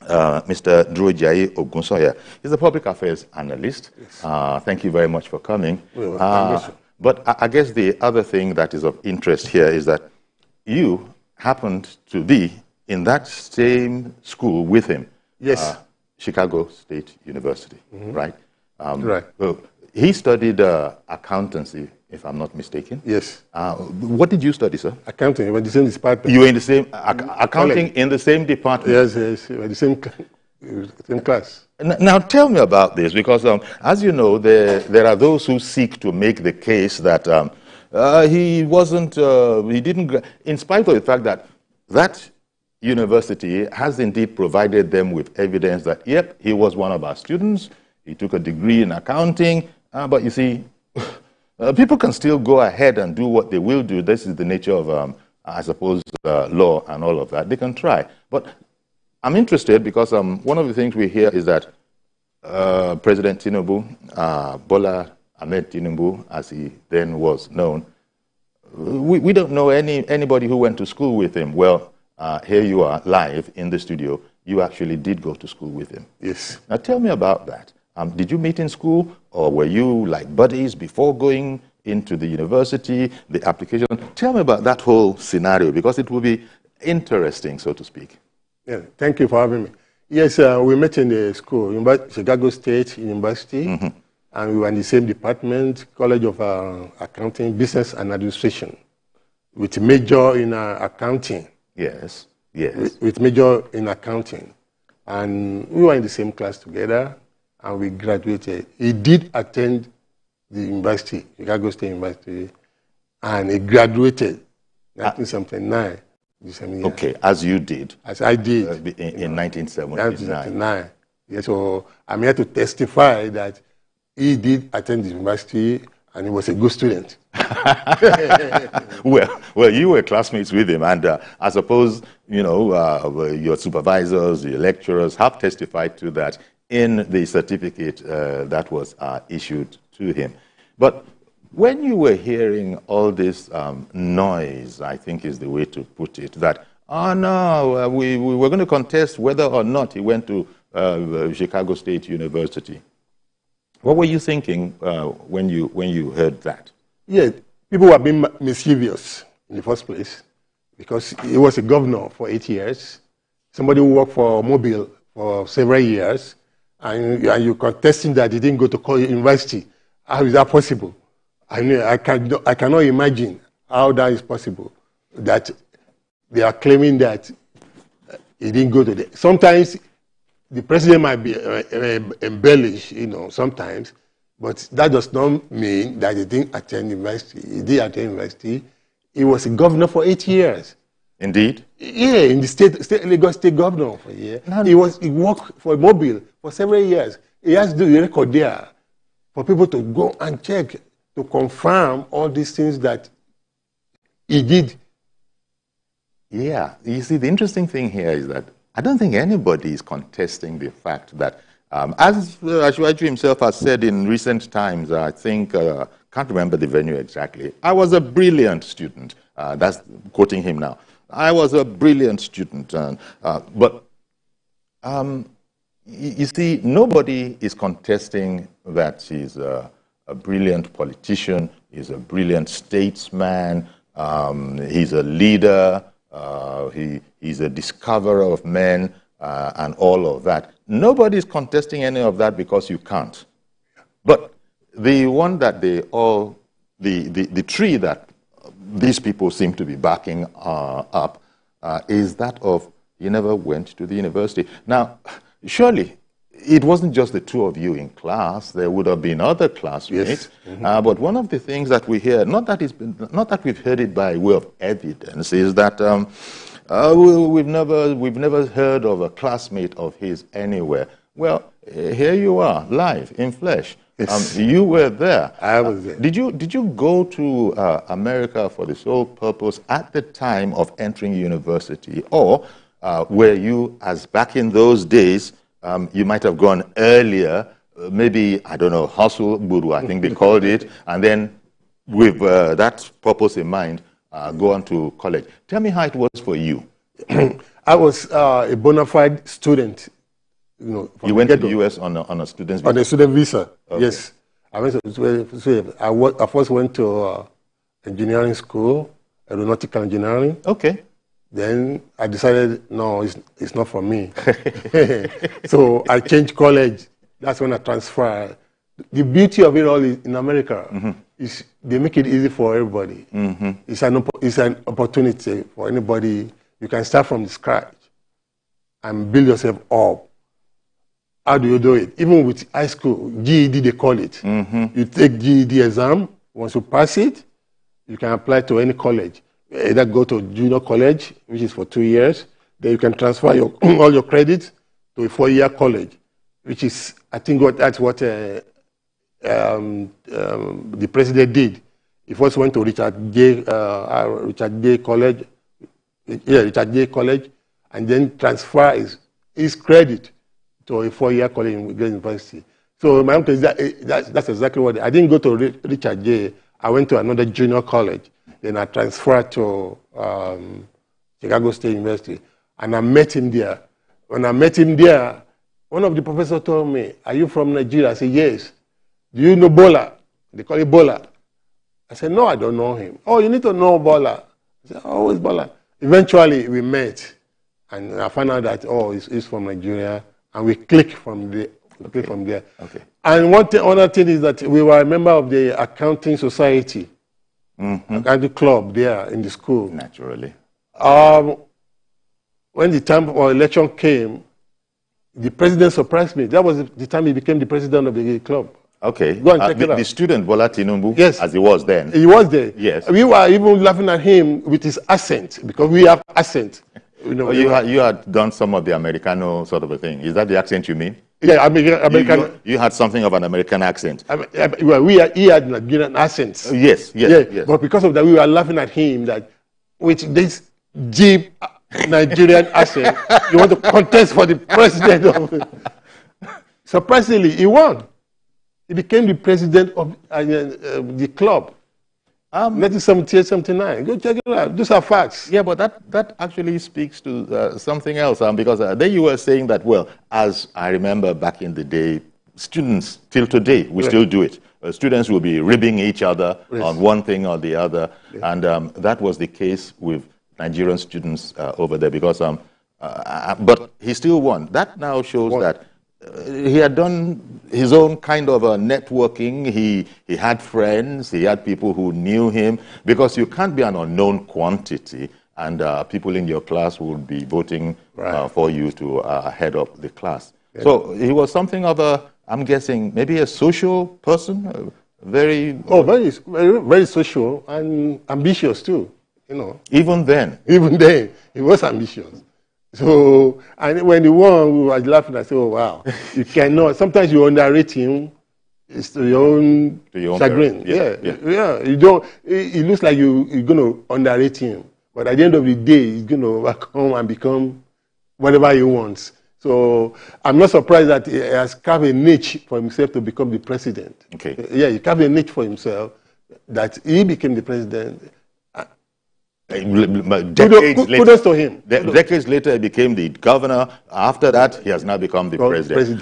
Mr. Durojaiye Ogunsanya. He's a Public Affairs Analyst. Yes. Thank you very much for coming. But I guess the other thing that is of interest here is that you happened to be in that same school with him. Yes. Chicago State University, right? Right. Well, he studied accountancy, if I'm not mistaken. Yes. What did you study, sir? Accounting. We were in the same department. You were in the same accounting in the same department. Yes, yes. We were in the same class. Now tell me about this, because as you know, there are those who seek to make the case that he didn't, in spite of the fact that that university has indeed provided them with evidence that, yep, he was one of our students, he took a degree in accounting, but you see, people can still go ahead and do what they will do. This is the nature of, I suppose, law and all of that. They can try. But I'm interested because one of the things we hear is that President Tinubu, Bola Ahmed Tinubu, as he then was known, we don't know anybody who went to school with him. Well, here you are live in the studio. You actually did go to school with him. Yes. Now tell me about that. Did you meet in school, or were you like buddies before going into the university, the application? Tell me about that whole scenario, because it will be interesting, so to speak. Yeah, thank you for having me. Yes, we met in the school, Chicago State University, and we were in the same department, College of Accounting, Business and Administration, with major in accounting. Yes, yes. With major in accounting. And we were in the same class together, and we graduated. He did attend the university, Chicago State University, and he graduated in 1979. Okay, as you did. As I did. In 1979. Yes, so I'm here to testify that he did attend the university and he was a good student. well, you were classmates with him, and I suppose, you know, your supervisors, your lecturers have testified to that in the certificate that was issued to him. But when you were hearing all this noise, I think is the way to put it, that, oh no, we were going to contest whether or not he went to Chicago State University. What were you thinking when you heard that? Yeah, people were being mischievous in the first place, because he was a governor for 8 years, somebody who worked for Mobile for several years, and you're contesting that he didn't go to college university. How is that possible? I cannot imagine how that is possible, that they are claiming that he didn't go to the... Sometimes the president might be embellished, you know, sometimes, but that does not mean that he didn't attend university. He did attend university. He was a governor for 8 years. Indeed? Yeah, in the Lagos State governor for a year. He worked for Mobile for several years. He has to do the record there for people to go and check, to confirm all these things that he did. Yeah, you see, the interesting thing here is that I don't think anybody is contesting the fact that, as Ashwaju himself has said in recent times, I think, can't remember the venue exactly, I was a brilliant student. That's quoting him now. I was a brilliant student. But you see, nobody is contesting that he's a brilliant politician, he's a brilliant statesman, he's a leader, he's a discoverer of men, and all of that. Nobody is contesting any of that because you can't. But the one that they all, the tree that these people seem to be backing up is that of he never went to the university. Now, surely, it wasn't just the two of you in class. There would have been other classmates. Yes. But one of the things that we hear, not that we've heard it by way of evidence, is that we've never heard of a classmate of his anywhere. Well, here you are, live, in flesh. Yes. You were there. I was there. Did you go to America for the sole purpose at the time of entering university, or were you, as back in those days, you might have gone earlier, maybe, I don't know, hustle, buru, I think they called it, and then with that purpose in mind, go on to college. Tell me how it was for you. I was a bona fide student. You went to the U.S. on a student's visa? On a student visa, okay. yes. I went to, I first went to engineering school, aeronautical engineering. Okay. Then I decided, no, it's not for me. So I changed college. That's when I transferred. The beauty of it all is in America is they make it easy for everybody. It's an opportunity for anybody. You can start from scratch and build yourself up. How do you do it? Even with high school, GED they call it. You take GED exam. Once you pass it, you can apply to any college. Either go to junior college, which is for 2 years. Then you can transfer all your credits to a 4-year college, which is, I think, that's what the president did. He first went to Richard J. College, Richard J. College, and then transfer his credit to a 4-year college in university. So my uncle, that's exactly what I didn't go to Richard J. I went to another junior college. Then I transferred to Chicago State University, and I met him there. When I met him there, one of the professors told me, "Are you from Nigeria?" I said, "Yes." "Do you know Bola?" They call it Bola. I said, "No, I don't know him." "Oh, you need to know Bola." I said, "Oh, who is Bola?" Eventually, we met, and I found out that, oh, he's from Nigeria, and we clicked from there. Okay. And other thing is that we were a member of the accounting society. At the club there in the school. Naturally. When the time for election came, the president surprised me. That was the time he became the president of the club. Okay. Go and check it out. The student, Bola Tinubu, yes, as he was then. He was there. Yes. We were even laughing at him with his accent, because we have accent. You had done some of the Americano sort of a thing. Is that the accent you mean? Yeah, American. You had something of an American accent. He had Nigerian accent. Yes. But because of that, we were laughing at him that with this deep Nigerian accent, you want to contest for the president of. Surprisingly, he won. He became the president of the club. 1978, 79. Go check it out. Those are facts. Yeah, but that actually speaks to something else. Because then you were saying that, well, as I remember back in the day, students, till today, we still do it. Students will be ribbing each other on one thing or the other. And that was the case with Nigerian students over there. Because, but he still won. That now shows that he had done his own kind of networking. He had friends. He had people who knew him, because you can't be an unknown quantity, and people in your class would be voting for you to head up the class. Yeah. So he was something of I'm guessing, maybe a social person, very social and ambitious too. Even then, he was ambitious. So, and when he won, we were laughing. I said, "Oh wow, you cannot." Sometimes you underrate him. It's to your own chagrin. Yeah. You don't. It looks like you're going to underrate him, but at the end of the day, he's going to overcome and become whatever he wants. So I'm not surprised that he has carved a niche for himself to become the president. Okay. Yeah, he carved a niche for himself that he became the president. Kudos to him. Decades later, he became the governor. After that, he has now become the president.